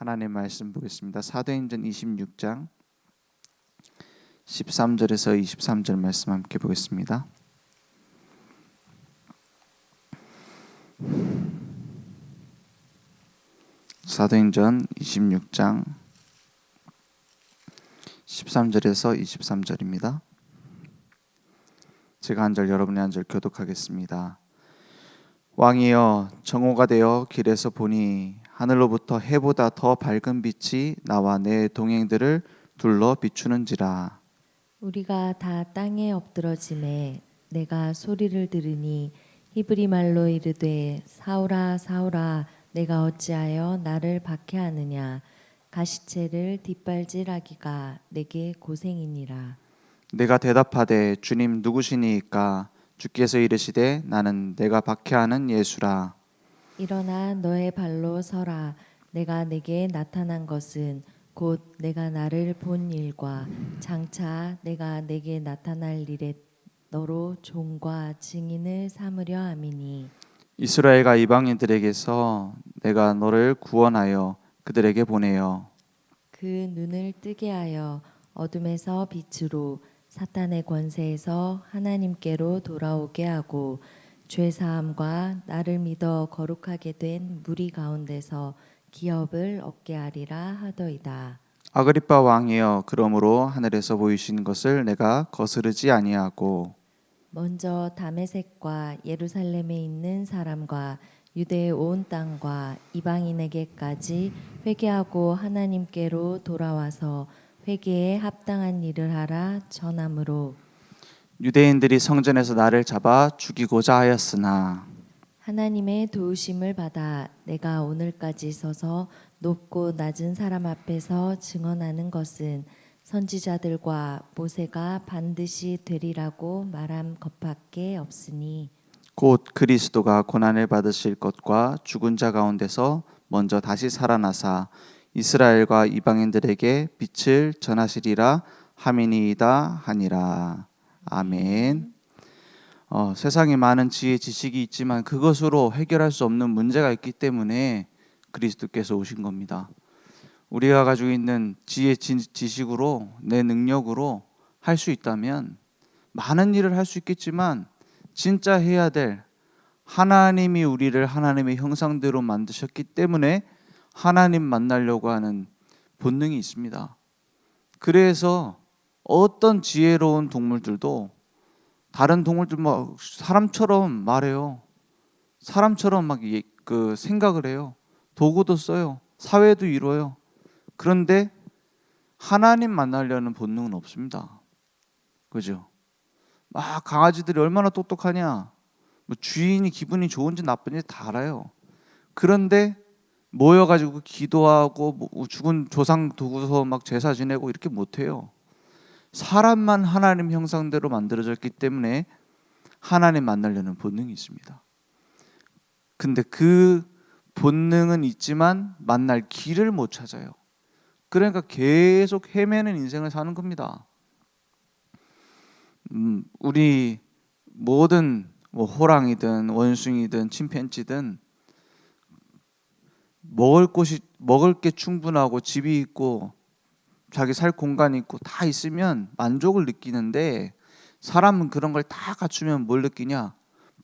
하나님 말씀 보겠습니다. 사도행전 26장 13절에서 23절 말씀 함께 보겠습니다. 사도행전 26장 13절에서 23절입니다. 제가 한 절 여러분이 한 절 교독하겠습니다. 왕이여, 정오가 되어 길에서 보니 하늘로부터 해보다 더 밝은 빛이 나와 내 동행들을 둘러 비추는지라. 우리가 다 땅에 엎드러짐에 내가 소리를 들으니 히브리 말로 이르되 사울아 사울아 내가 어찌하여 나를 박해하느냐. 가시체를 뒷발질하기가 내게 고생이니라. 내가 대답하되 주님 누구시니이까? 주께서 이르시되 나는 내가 박해하는 예수라. 일어나 너의 발로 서라. 내가 내게 나타난 것은 곧 내가 나를 본 일과 장차 내가 내게 나타날 일에 너로 종과 증인을 삼으려 함이니. 이스라엘과 이방인들에게서 내가 너를 구원하여 그들에게 보내어 그 눈을 뜨게 하여 어둠에서 빛으로 사탄의 권세에서 하나님께로 돌아오게 하고 죄사함과 나를 믿어 거룩하게 된 무리 가운데서 기업을 얻게 하리라 하더이다. 아그리빠 왕이여, 그러므로 하늘에서 보이신 것을 내가 거스르지 아니하고 먼저 다메섹과 예루살렘에 있는 사람과 유대의 온 땅과 이방인에게까지 회개하고 하나님께로 돌아와서 회개에 합당한 일을 하라 전함으로 유대인들이 성전에서 나를 잡아 죽이고자 하였으나 하나님의 도우심을 받아 내가 오늘까지 서서 높고 낮은 사람 앞에서 증언하는 것은 선지자들과 모세가 반드시 되리라고 말한 것밖에 없으니 곧 그리스도가 고난을 받으실 것과 죽은 자 가운데서 먼저 다시 살아나사 이스라엘과 이방인들에게 빛을 전하시리라 함이니이다 하니라. 아멘. 세상에 많은 지혜 지식이 있지만 그것으로 해결할 수 없는 문제가 있기 때문에 그리스도께서 오신 겁니다. 우리가 가지고 있는 지혜 지식으로 내 능력으로 할 수 있다면 많은 일을 할 수 있겠지만 진짜 해야 될, 하나님이 우리를 하나님의 형상대로 만드셨기 때문에 하나님 만나려고 하는 본능이 있습니다. 그래서 어떤 지혜로운 동물들도 다른 동물들 막 사람처럼 말해요. 사람처럼 막 그 생각을 해요. 도구도 써요. 사회도 이루어요. 그런데 하나님 만나려는 본능은 없습니다. 그죠? 막 강아지들이 얼마나 똑똑하냐. 뭐 주인이 기분이 좋은지 나쁜지 다 알아요. 그런데 모여가지고 기도하고 뭐 죽은 조상 두고서 막 제사 지내고 이렇게 못해요. 사람만 하나님 형상대로 만들어졌기 때문에 하나님 만나려는 본능이 있습니다. 근데 그 본능은 있지만 만날 길을 못 찾아요. 그러니까 계속 헤매는 인생을 사는 겁니다. 우리 모든 뭐 호랑이든 원숭이든 침팬지든 먹을 게 충분하고 집이 있고 자기 살 공간이 있고 다 있으면 만족을 느끼는데 사람은 그런 걸 다 갖추면 뭘 느끼냐?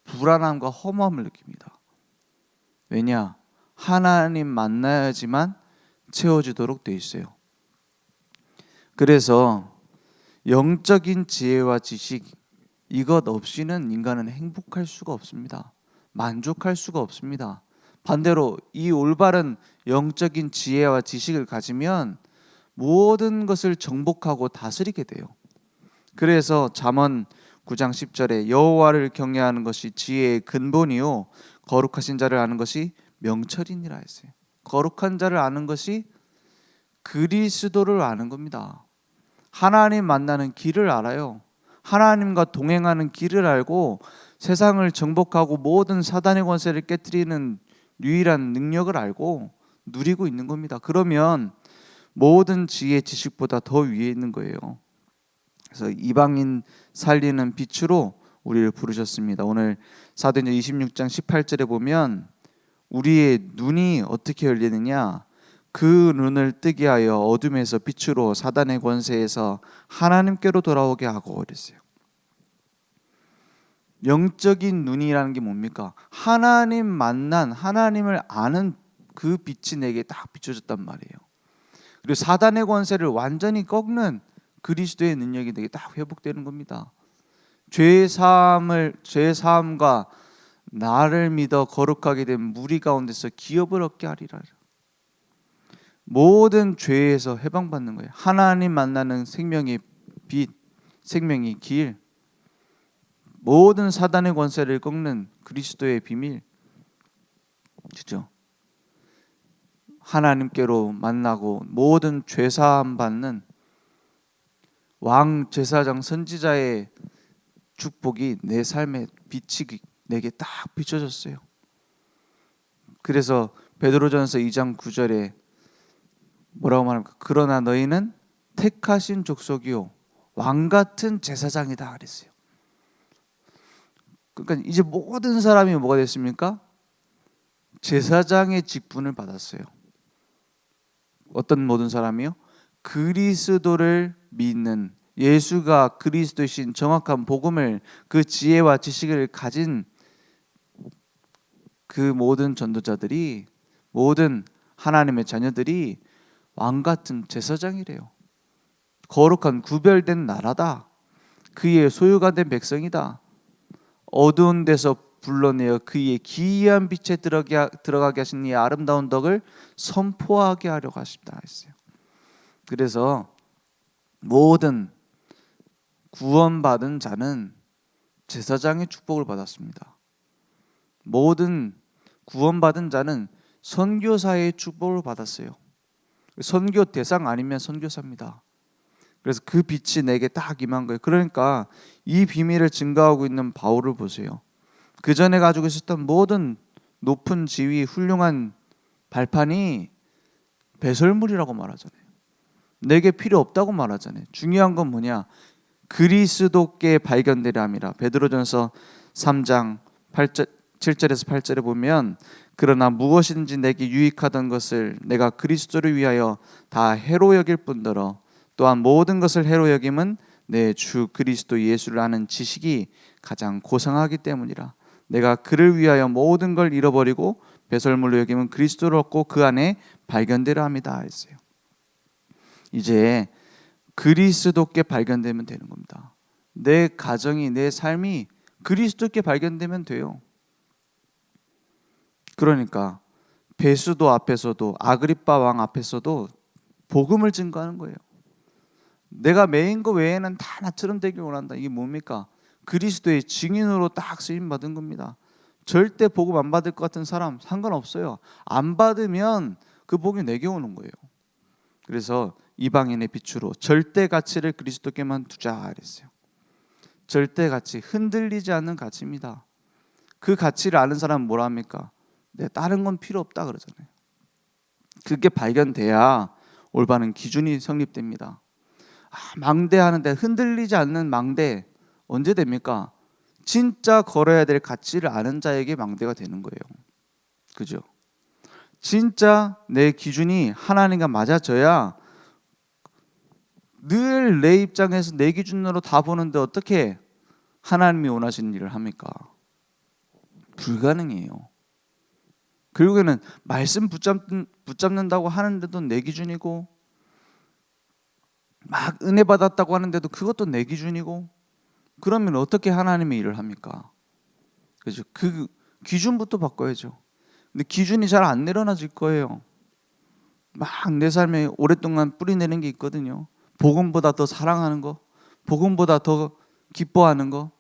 불안함과 허무함을 느낍니다. 왜냐? 하나님 만나야지만 채워지도록 돼 있어요. 그래서 영적인 지혜와 지식, 이것 없이는 인간은 행복할 수가 없습니다. 만족할 수가 없습니다. 반대로 이 올바른 영적인 지혜와 지식을 가지면 모든 것을 정복하고 다스리게 돼요. 그래서 잠언 9장 10절에 여호와를 경외하는 것이 지혜의 근본이요 거룩하신 자를 아는 것이 명철이니라 했어요. 거룩한 자를 아는 것이 그리스도를 아는 겁니다. 하나님 만나는 길을 알아요. 하나님과 동행하는 길을 알고 세상을 정복하고 모든 사단의 권세를 깨뜨리는 유일한 능력을 알고 누리고 있는 겁니다. 그러면 모든 지혜 지식보다 더 위에 있는 거예요. 그래서 이방인 살리는 빛으로 우리를 부르셨습니다. 오늘 사도행전 26장 18절에 보면 우리의 눈이 어떻게 열리느냐? 그 눈을 뜨게 하여 어둠에서 빛으로 사단의 권세에서 하나님께로 돌아오게 하고 그랬어요. 영적인 눈이라는 게 뭡니까? 하나님 만난, 하나님을 아는 그 빛이 내게 딱 비춰졌단 말이에요. 그리고 사단의 권세를 완전히 꺾는 그리스도의 능력이 내게 딱 회복되는 겁니다. 죄의 사함과 나를 믿어 거룩하게 된 무리 가운데서 기업을 얻게 하리라. 모든 죄에서 해방받는 거예요. 하나님 만나는 생명의 빛, 생명의 길, 모든 사단의 권세를 꺾는 그리스도의 비밀, 그죠? 하나님께로 만나고 모든 죄 사함 받는 왕 제사장 선지자의 축복이 내 삶에 빛이 내게 딱 비춰졌어요. 그래서 베드로전서 2장 9절에 뭐라고 말합니까? 그러나 너희는 택하신 족속이요 왕 같은 제사장이다 그랬어요. 그러니까 이제 모든 사람이 뭐가 됐습니까? 제사장의 직분을 받았어요. 어떤 모든 사람이요? 그리스도를 믿는, 예수가 그리스도이신 정확한 복음을, 그 지혜와 지식을 가진 그 모든 전도자들이, 모든 하나님의 자녀들이 왕 같은 제사장이래요. 거룩한 구별된 나라다. 그의 소유가 된 백성이다. 어두운 데서 불러내어 그의 기이한 빛에 들어가게 하신 이 아름다운 덕을 선포하게 하려고 하십니다 했어요. 그래서 모든 구원받은 자는 제사장의 축복을 받았습니다. 모든 구원받은 자는 선교사의 축복을 받았어요. 선교 대상 아니면 선교사입니다. 그래서 그 빛이 내게 딱 임한 거예요. 그러니까 이 비밀을 증거하고 있는 바울을 보세요. 그 전에 가지고 있었던 모든 높은 지위, 훌륭한 발판이 배설물이라고 말하잖아요. 내게 필요 없다고 말하잖아요. 중요한 건 뭐냐? 그리스도께 발견되려 함이라. 베드로전서 3장 7절에서 8절에 보면 그러나 무엇이든지 내게 유익하던 것을 내가 그리스도를 위하여 다 해로 여길 뿐더러 또한 모든 것을 해로 여김은 내 주 그리스도 예수를 아는 지식이 가장 고상하기 때문이라. 내가 그를 위하여 모든 걸 잃어버리고 배설물로 여김은 그리스도를 얻고 그 안에 발견되려 합니다 했어요. 이제 그리스도께 발견되면 되는 겁니다. 내 가정이, 내 삶이 그리스도께 발견되면 돼요. 그러니까 베수도 앞에서도, 아그리빠 왕 앞에서도 복음을 증거하는 거예요. 내가 메인 거 외에는 다 나처럼 되길 원한다. 이게 뭡니까? 그리스도의 증인으로 딱 쓰임 받은 겁니다. 절대 복음 안 받을 것 같은 사람 상관없어요. 안 받으면 그 복이 내게 오는 거예요. 그래서 이방인의 빛으로 절대 가치를 그리스도께만 두자 그랬어요. 절대 가치, 흔들리지 않는 가치입니다. 그 가치를 아는 사람은 뭐라 합니까? 내 다른 건 필요 없다 그러잖아요. 그게 발견돼야 올바른 기준이 성립됩니다. 망대하는데 흔들리지 않는 망대 언제 됩니까? 진짜 걸어야 될 가치를 아는 자에게 망대가 되는 거예요. 그죠? 진짜 내 기준이 하나님과 맞아져야 늘 내 입장에서 내 기준으로 다 보는데 어떻게 하나님이 원하시는 일을 합니까? 불가능해요. 결국에는 말씀 붙잡는다고 하는데도 내 기준이고 막 은혜 받았다고 하는데도 그것도 내 기준이고 그러면 어떻게 하나님의 일을 합니까? 그죠? 그 기준부터 바꿔야죠. 근데 기준이 잘 안 내려놔질 거예요. 막 내 삶에 오랫동안 뿌리내는 게 있거든요. 복음보다 더 사랑하는 거, 복음보다 더 기뻐하는 거.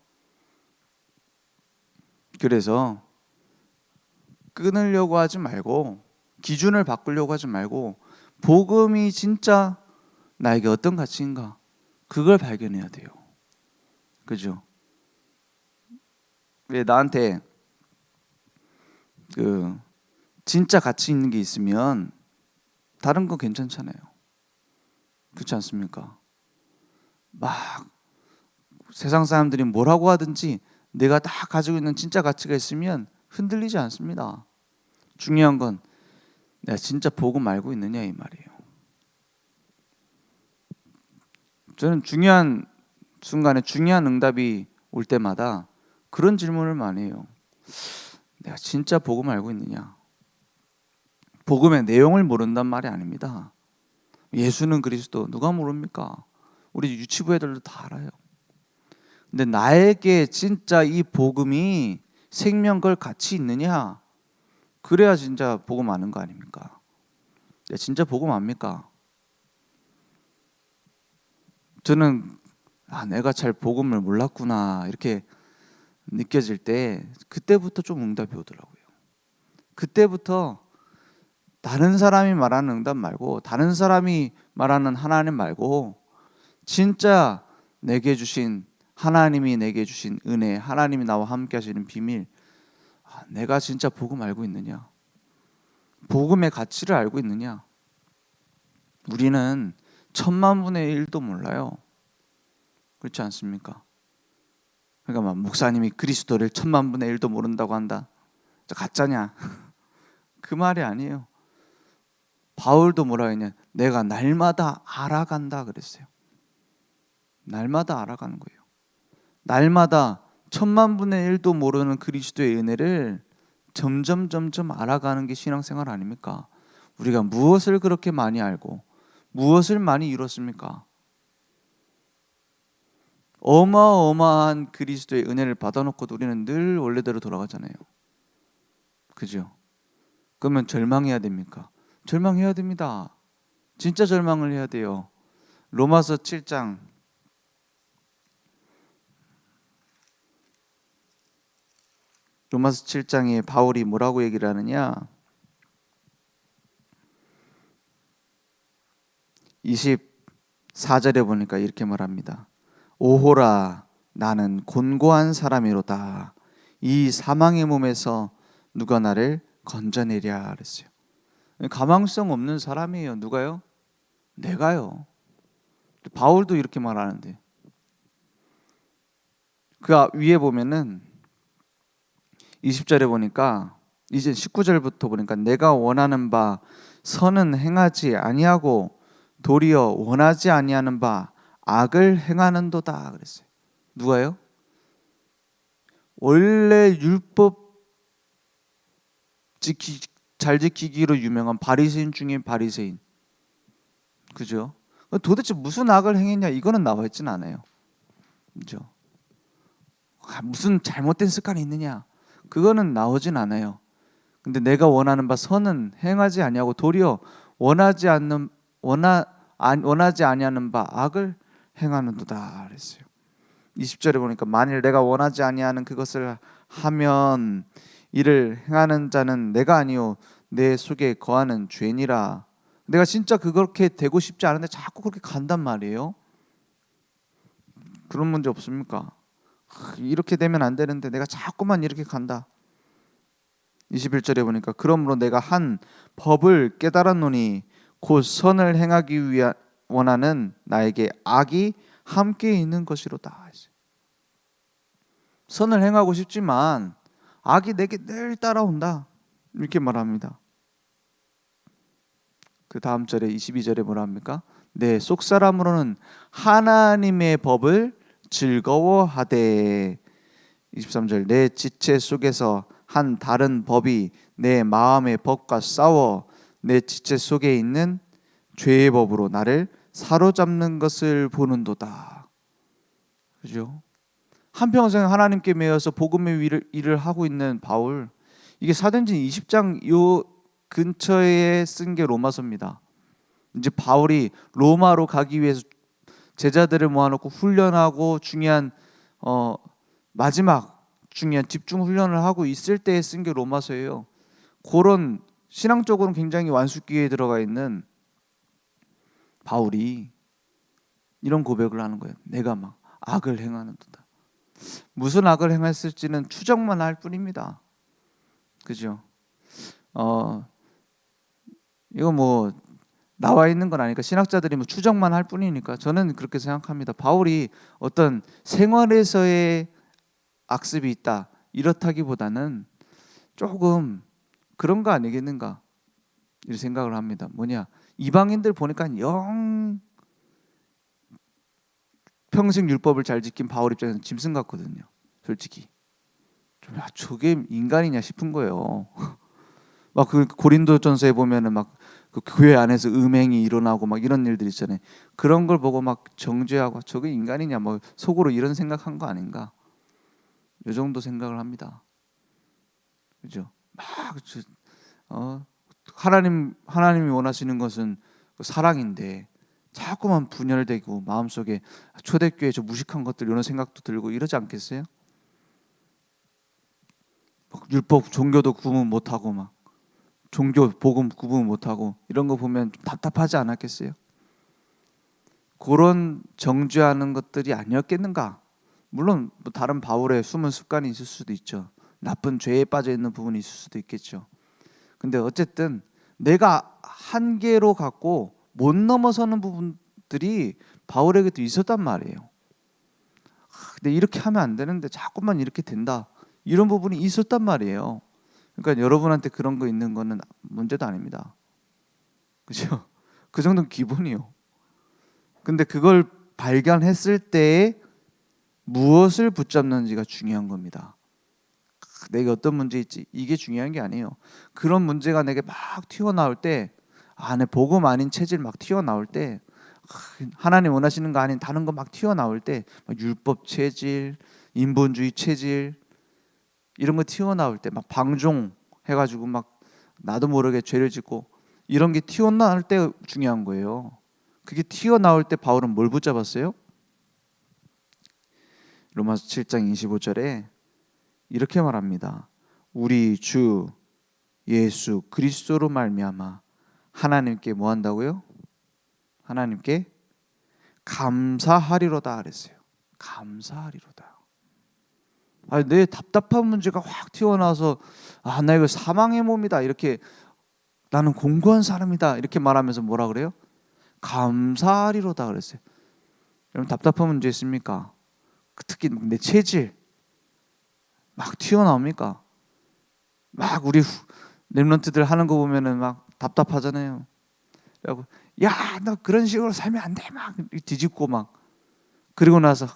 그래서 끊으려고 하지 말고 기준을 바꾸려고 하지 말고 복음이 진짜 나에게 어떤 가치인가 그걸 발견해야 돼요. 그죠? 왜 나한테 그 진짜 가치 있는 게 있으면 다른 거 괜찮잖아요. 그렇지 않습니까? 막 세상 사람들이 뭐라고 하든지 내가 다 가지고 있는 진짜 가치가 있으면 흔들리지 않습니다. 중요한 건 내가 진짜 복음 알고 있느냐 이 말이에요. 저는 중요한 순간에 중요한 응답이 올 때마다 그런 질문을 많이 해요. 내가 진짜 복음 알고 있느냐? 복음의 내용을 모른단 말이 아닙니다. 예수는 그리스도 누가 모릅니까? 우리 유치부 애들도 다 알아요. 근데 나에게 진짜 이 복음이 생명 걸 가치 있느냐? 그래야 진짜 복음 아는 거 아닙니까? 진짜 복음 압니까? 저는 내가 잘 복음을 몰랐구나 이렇게 느껴질 때 그때부터 좀 응답이 오더라고요. 그때부터 다른 사람이 말하는 응답 말고 다른 사람이 말하는 하나님 말고 진짜 내게 주신 하나님이 내게 주신 은혜, 하나님이 나와 함께 하시는 비밀, 내가 진짜 복음 알고 있느냐? 복음의 가치를 알고 있느냐? 우리는 10,000,000분의 1도 몰라요. 그렇지 않습니까? 그러니까 막 목사님이 그리스도를 10,000,000분의 1도 모른다고 한다. 저 가짜냐? 그 말이 아니에요. 바울도 뭐라 했냐? 내가 날마다 알아간다 그랬어요. 날마다 알아가는 거예요. 날마다 10,000,000분의 1도 모르는 그리스도의 은혜를 점점 알아가는 게 신앙생활 아닙니까? 우리가 무엇을 그렇게 많이 알고 무엇을 많이 이뤘습니까? 어마어마한 그리스도의 은혜를 받아놓고도 우리는 늘 원래대로 돌아가잖아요. 그죠? 그러면 절망해야 됩니까? 절망해야 됩니다. 진짜 절망을 해야 돼요. 로마서 7장 로마서 7장에 바울이 뭐라고 얘기를 하느냐? 24절에 보니까 이렇게 말합니다. 오호라 나는 곤고한 사람이로다. 이 사망의 몸에서 누가 나를 건져내랴 그랬어요. 가망성 없는 사람이에요. 누가요? 내가요. 바울도 이렇게 말하는데 그 위에 보면은 20절에 보니까 이제 19절부터 보니까 내가 원하는 바 선은 행하지 아니하고 도리어 원하지 아니하는 바 악을 행하는도다 그랬어요. 누가요? 원래 율법 잘 지키기로 유명한 바리새인 중에 바리새인. 그죠? 도대체 무슨 악을 행했냐 이거는 나와 있진 않아요. 그죠? 무슨 잘못된 습관이 있느냐 그거는 나오진 않아요. 근데 내가 원하는 바 선은 행하지 아니하고 도리어 원하지 아니하는 바 악을 행하는도다 그랬어요. 20절에 보니까 만일 내가 원하지 아니하는 그것을 하면 이를 행하는 자는 내가 아니요 내 속에 거하는 죄니라. 내가 진짜 그렇게 되고 싶지 않은데 자꾸 그렇게 간단 말이에요. 그런 문제 없습니까? 이렇게 되면 안 되는데 내가 자꾸만 이렇게 간다. 21절에 보니까 그러므로 내가 한 법을 깨달았노니 곧 선을 행하기 위한 원하는 나에게 악이 함께 있는 것이로다. 선을 행하고 싶지만 악이 내게 늘 따라온다. 이렇게 말합니다. 그 다음 절에 22절에 뭐라 합니까? 내 속사람으로는 하나님의 법을 즐거워하되 23절 내 지체 속에서 한 다른 법이 내 마음의 법과 싸워 내 지체 속에 있는 죄의 법으로 나를 사로잡는 것을 보는도다. 그죠? 한평생 하나님께 매여서 복음의 일을 하고 있는 바울, 이게 사도행전 20장 요 근처에 쓴 게 로마서입니다. 이제 바울이 로마로 가기 위해서 제자들을 모아놓고 훈련하고 중요한 마지막 중요한 집중 훈련을 하고 있을 때에 쓴 게 로마서예요. 그런 신앙적으로는 굉장히 완숙기에 들어가 있는 바울이 이런 고백을 하는 거예요. 내가 막 악을 행하는도다. 무슨 악을 행했을지는 추정만 할 뿐입니다. 그죠? 이거 뭐 나와 있는 건 아니까 신학자들이 뭐 추정만 할 뿐이니까 저는 그렇게 생각합니다. 바울이 어떤 생활에서의 악습이 있다 이렇다기보다는 조금 그런 거 아니겠는가? 이 생각을 합니다. 뭐냐, 이방인들 보니까 영 평생 율법을 잘 지킨 바울 입장에서는 짐승 같거든요. 솔직히 저게 인간이냐 싶은 거예요. 막 그 고린도전서에 보면은 막 그 교회 안에서 음행이 일어나고 막 이런 일들 있잖아요. 그런 걸 보고 막 정죄하고 저게 인간이냐, 뭐 속으로 이런 생각한 거 아닌가? 이 정도 생각을 합니다. 그죠? 막 하나님이 원하시는 것은 사랑인데 자꾸만 분열되고 마음속에 초대교회 저 무식한 것들 이런 생각도 들고 이러지 않겠어요? 막 율법 종교도 구분 못하고 막 종교 복음 구분 못하고 이런 거 보면 좀 답답하지 않았겠어요? 그런 정죄하는 것들이 아니었겠는가? 물론 뭐 다른 바울의 숨은 습관이 있을 수도 있죠. 나쁜 죄에 빠져 있는 부분이 있을 수도 있겠죠. 근데 어쨌든 내가 한계로 갖고 못 넘어서는 부분들이 바울에게도 있었단 말이에요. 근데 이렇게 하면 안 되는데 자꾸만 이렇게 된다, 이런 부분이 있었단 말이에요. 그러니까 여러분한테 그런 거 있는 거는 문제도 아닙니다. 그죠? 그 정도는 기본이요. 근데 그걸 발견했을 때에 무엇을 붙잡는지가 중요한 겁니다. 내게 어떤 문제 있지, 이게 중요한 게 아니에요. 그런 문제가 내게 막 튀어나올 때, 내 복음 아닌 체질 막 튀어나올 때, 하나님 원하시는 거 아닌 다른 거 막 튀어나올 때, 막 율법 체질, 인본주의 체질 이런 거 튀어나올 때, 막 방종 해가지고 막 나도 모르게 죄를 짓고 이런 게 튀어나올 때 중요한 거예요. 그게 튀어나올 때 바울은 뭘 붙잡았어요? 로마서 7장 25절에 이렇게 말합니다. 우리 주 예수 그리스도로 말미암아 하나님께 뭐 한다고요? 하나님께 감사하리로다 그랬어요. 감사하리로다. 내 답답한 문제가 확 튀어나와서 나 이거 사망의 몸이다, 이렇게 나는 공고한 사람이다 이렇게 말하면서 뭐라 그래요? 감사하리로다 그랬어요. 여러분 답답한 문제 있습니까? 특히 내 체질 막 튀어나옵니까? 막 우리 렘넌트들 하는 거 보면은 막 답답하잖아요. 그래고 나 그런 식으로 살면 안 돼, 막 뒤집고 막, 그리고 나서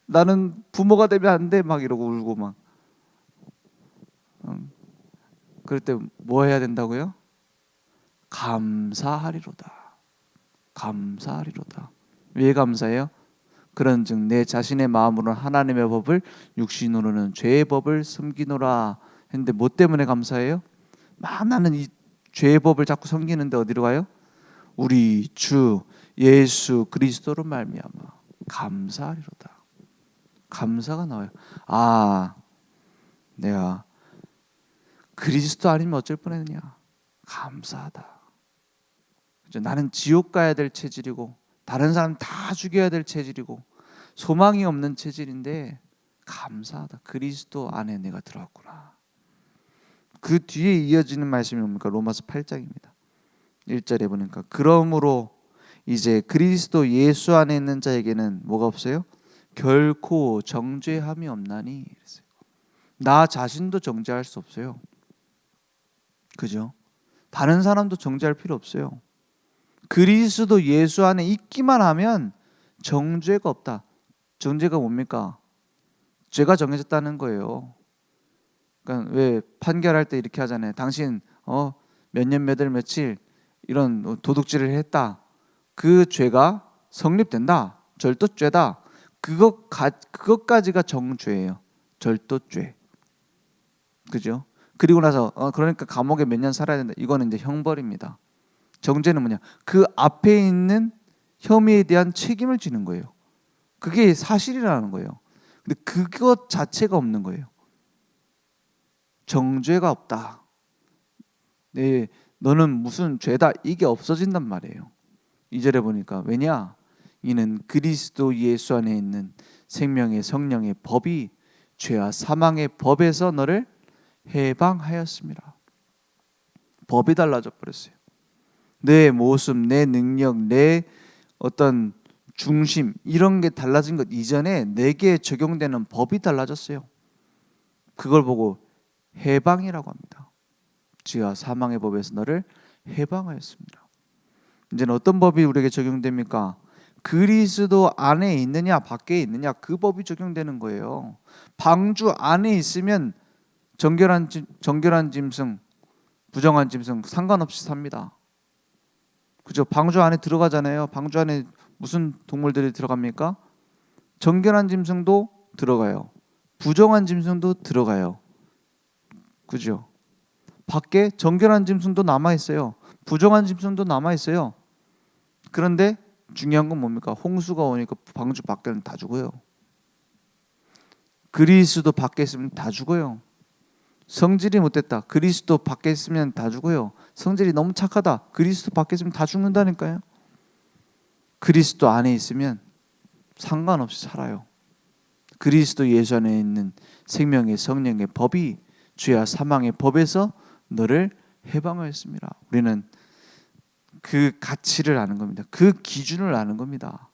나는 부모가 되면 안 돼 막 이러고 울고 막. 그럴 때 뭐 해야 된다고요? 감사하리로다. 감사하리로다. 왜 감사해요? 그런즉 내 자신의 마음으로는 하나님의 법을, 육신으로는 죄의 법을 섬기노라 했는데 뭐 때문에 감사해요? 나는 이 죄의 법을 자꾸 섬기는데 어디로 가요? 우리 주 예수 그리스도로 말미암아 감사하리로다. 감사가 나와요. 내가 그리스도 아니면 어쩔 뻔했느냐. 감사하다. 그죠? 나는 지옥 가야 될 체질이고 다른 사람 다 죽여야 될 체질이고 소망이 없는 체질인데 감사하다. 그리스도 안에 내가 들어왔구나. 그 뒤에 이어지는 말씀이 뭡니까? 로마서 8장입니다. 1절에 보니까 그러므로 이제 그리스도 예수 안에 있는 자에게는 뭐가 없어요? 결코 정죄함이 없나니. 나 자신도 정죄할 수 없어요. 그죠? 다른 사람도 정죄할 필요 없어요. 그리스도 예수 안에 있기만 하면 정죄가 없다. 정죄가 뭡니까? 죄가 정해졌다는 거예요. 그러니까 왜 판결할 때 이렇게 하잖아요. 당신 몇 년 몇 월 며칠 이런 도둑질을 했다. 그 죄가 성립된다. 절도죄다. 그것까지가 정죄예요. 절도죄. 그죠? 그리고 나서 그러니까 감옥에 몇 년 살아야 된다. 이거는 이제 형벌입니다. 정죄는 뭐냐? 그 앞에 있는 혐의에 대한 책임을 지는 거예요. 그게 사실이라는 거예요. 근데 그것 자체가 없는 거예요. 정죄가 없다. 네, 너는 무슨 죄다. 이게 없어진단 말이에요. 2절에 보니까 왜냐? 이는 그리스도 예수 안에 있는 생명의 성령의 법이 죄와 사망의 법에서 너를 해방하였습니다. 법이 달라져 버렸어요. 내 모습, 내 능력, 내 어떤 중심 이런 게 달라진 것 이전에 내게 적용되는 법이 달라졌어요. 그걸 보고 해방이라고 합니다. 죄와 사망의 법에서 너를 해방하였습니다. 이제는 어떤 법이 우리에게 적용됩니까? 그리스도 안에 있느냐 밖에 있느냐 그 법이 적용되는 거예요. 방주 안에 있으면 정결한 짐승, 부정한 짐승 상관없이 삽니다. 그죠? 방주 안에 들어가잖아요. 방주 안에 무슨 동물들이 들어갑니까? 정결한 짐승도 들어가요. 부정한 짐승도 들어가요. 그죠? 밖에 정결한 짐승도 남아 있어요. 부정한 짐승도 남아 있어요. 그런데 중요한 건 뭡니까? 홍수가 오니까 방주 밖에는 다 죽어요. 그리스도 밖에 있으면 다 죽어요. 성질이 못됐다. 그리스도 밖에 있으면 다 죽어요. 성질이 너무 착하다. 그리스도 밖에 있으면 다 죽는다니까요. 그리스도 안에 있으면 상관없이 살아요. 그리스도 예수 안에 있는 생명의 성령의 법이 죄와 사망의 법에서 너를 해방하였습니다. 우리는 그 가치를 아는 겁니다. 그 기준을 아는 겁니다.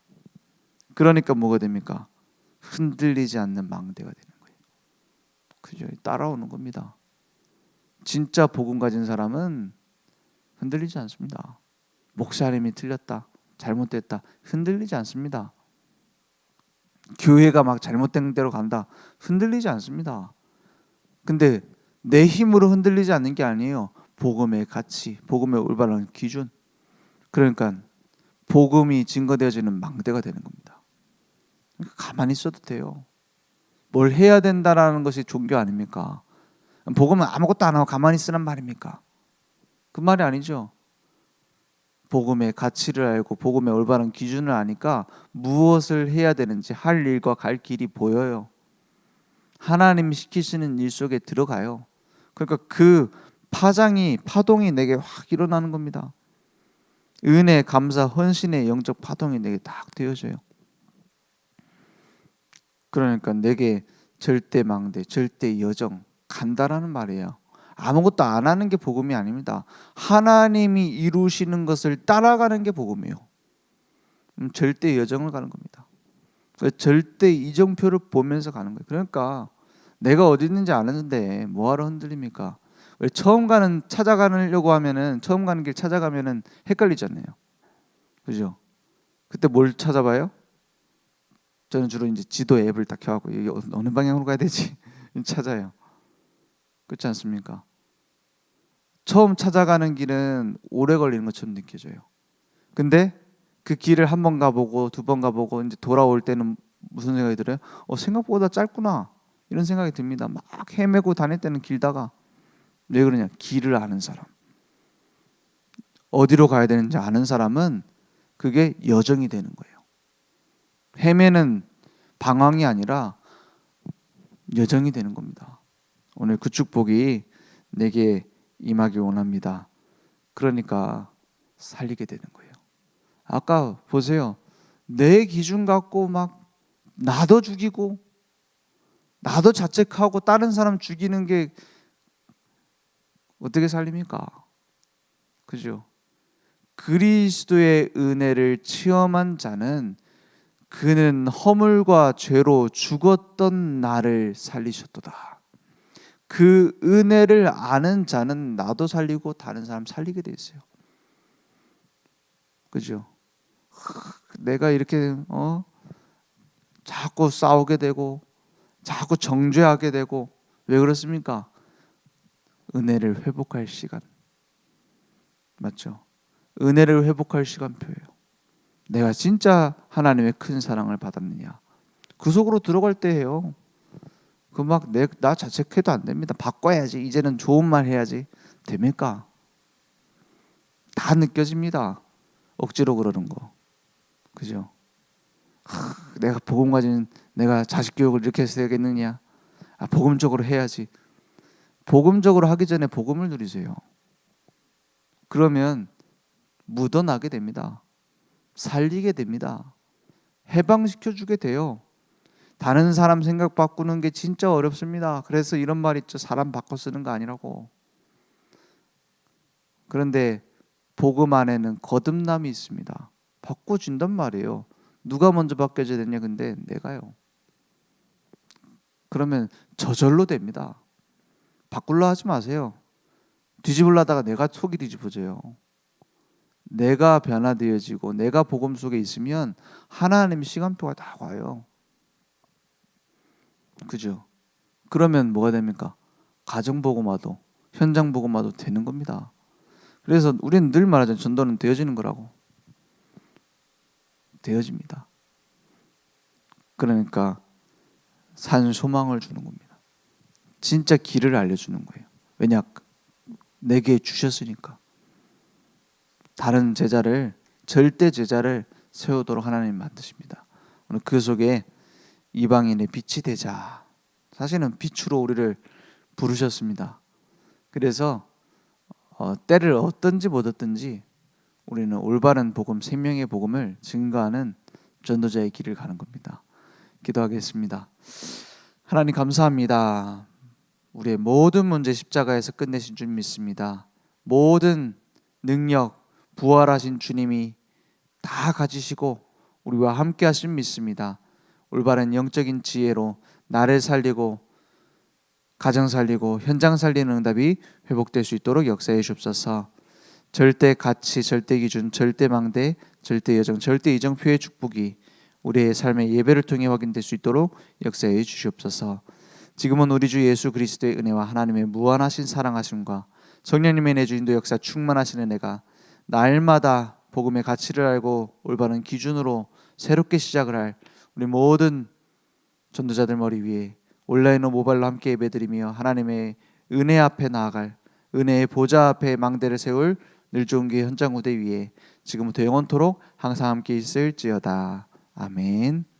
그러니까 뭐가 됩니까? 흔들리지 않는 망대가 되는 거예요. 그죠? 따라오는 겁니다. 진짜 복음 가진 사람은 흔들리지 않습니다. 목사님이 틀렸다, 잘못됐다, 흔들리지 않습니다. 교회가 막 잘못된 대로 간다, 흔들리지 않습니다. 근데 내 힘으로 흔들리지 않는 게 아니에요. 복음의 가치, 복음의 올바른 기준. 그러니까 복음이 증거되어지는 망대가 되는 겁니다. 가만히 있어도 돼요. 뭘 해야 된다라는 것이 종교 아닙니까? 복음은 아무것도 안 하고 가만히 있으란 말입니까? 그 말이 아니죠. 복음의 가치를 알고 복음의 올바른 기준을 아니까 무엇을 해야 되는지 할 일과 갈 길이 보여요. 하나님이 시키시는 일 속에 들어가요. 그러니까 그 파동이 내게 확 일어나는 겁니다. 은혜, 감사, 헌신의 영적 파동이 내게 딱 되어져요. 그러니까 내게 절대 망대, 절대 여정 간다라는 말이에요. 아무것도 안 하는 게 복음이 아닙니다. 하나님이 이루시는 것을 따라가는 게 복음이에요. 절대 여정을 가는 겁니다. 절대 이정표를 보면서 가는 거예요. 그러니까 내가 어디 있는지 아는데 뭐하러 흔들립니까? 처음 찾아가려고 하면은 처음 가는 길 찾아가면은 헷갈리잖아요. 그죠? 그때 뭘 찾아봐요? 저는 주로 이제 지도 앱을 딱 켜갖고 어느 방향으로 가야 되지 찾아요. 그렇지 않습니까? 처음 찾아가는 길은 오래 걸리는 것처럼 느껴져요. 근데 그 길을 한 번 가보고 두 번 가보고 이제 돌아올 때는 무슨 생각이 들어요? 생각보다 짧구나 이런 생각이 듭니다. 막 헤매고 다닐 때는 길다가 왜 그러냐? 길을 아는 사람, 어디로 가야 되는지 아는 사람은 그게 여정이 되는 거예요. 헤매는 방황이 아니라 여정이 되는 겁니다. 오늘 그 축복이 내게 임하기 원합니다. 그러니까 살리게 되는 거예요. 아까 보세요. 내 기준 갖고 막 나도 죽이고 나도 자책하고 다른 사람 죽이는 게 어떻게 살립니까? 그죠? 그리스도의 은혜를 체험한 자는 그는 허물과 죄로 죽었던 나를 살리셨도다. 그 은혜를 아는 자는 나도 살리고 다른 사람 살리게 돼 있어요. 그죠? 내가 이렇게 자꾸 싸우게 되고 자꾸 정죄하게 되고 왜 그렇습니까? 은혜를 회복할 시간. 맞죠? 은혜를 회복할 시간표예요. 내가 진짜 하나님의 큰 사랑을 받았느냐. 그 속으로 들어갈 때예요. 그 막 나 자책해도 안 됩니다. 바꿔야지. 이제는 좋은 말 해야지. 됩니까? 다 느껴집니다. 억지로 그러는 거. 그죠? 내가 복음 가진 내가 자식 교육을 이렇게 해서 되겠느냐. 복음적으로 해야지. 복음적으로 하기 전에 복음을 누리세요. 그러면 묻어나게 됩니다. 살리게 됩니다. 해방시켜주게 돼요. 다른 사람 생각 바꾸는 게 진짜 어렵습니다. 그래서 이런 말 있죠. 사람 바꿔 쓰는 거 아니라고. 그런데 복음 안에는 거듭남이 있습니다. 바꿔준단 말이에요. 누가 먼저 바뀌어야 되냐? 근데 내가요. 그러면 저절로 됩니다. 바꾸려 하지 마세요. 뒤집으려다가 내가 속이 뒤집어져요. 내가 변화되어지고 내가 복음 속에 있으면 하나님의 시간표가 다 와요. 그죠? 그러면 뭐가 됩니까? 가정 복음화도 현장 복음화도 되는 겁니다. 그래서 우리는 늘 말하잖아요. 전도는 되어지는 거라고. 되어집니다. 그러니까 산 소망을 주는 겁니다. 진짜 길을 알려주는 거예요. 왜냐? 내게 주셨으니까. 다른 제자를, 절대 제자를 세우도록 하나님 만드십니다. 오늘 그 속에 이방인의 빛이 되자. 사실은 빛으로 우리를 부르셨습니다. 그래서 때를 얻든지 못 얻든지 우리는 올바른 복음, 생명의 복음을 증거하는 전도자의 길을 가는 겁니다. 기도하겠습니다. 하나님 감사합니다. 우리의 모든 문제 십자가에서 끝내신 주님 믿습니다. 모든 능력, 부활하신 주님이 다 가지시고 우리와 함께 하신 믿습니다. 올바른 영적인 지혜로 나를 살리고 가정 살리고 현장 살리는 응답이 회복될 수 있도록 역사해 주옵소서. 절대 가치, 절대 기준, 절대 망대, 절대 여정, 절대 이정표의 축복이 우리의 삶의 예배를 통해 확인될 수 있도록 역사해 주시옵소서. 지금은 우리 주 예수 그리스도의 은혜와 하나님의 무한하신 사랑하심과 성령님의 내주인도 역사 충만하신 은혜가 날마다 복음의 가치를 알고 올바른 기준으로 새롭게 시작을 할 우리 모든 전도자들 머리 위에 온라인으로 모바일로 함께 예배드리며 하나님의 은혜 앞에 나아갈 은혜의 보좌 앞에 망대를 세울 늘 좋은 교회 현장 무대 위에 지금부터 영원토록 항상 함께 있을지어다. 아멘.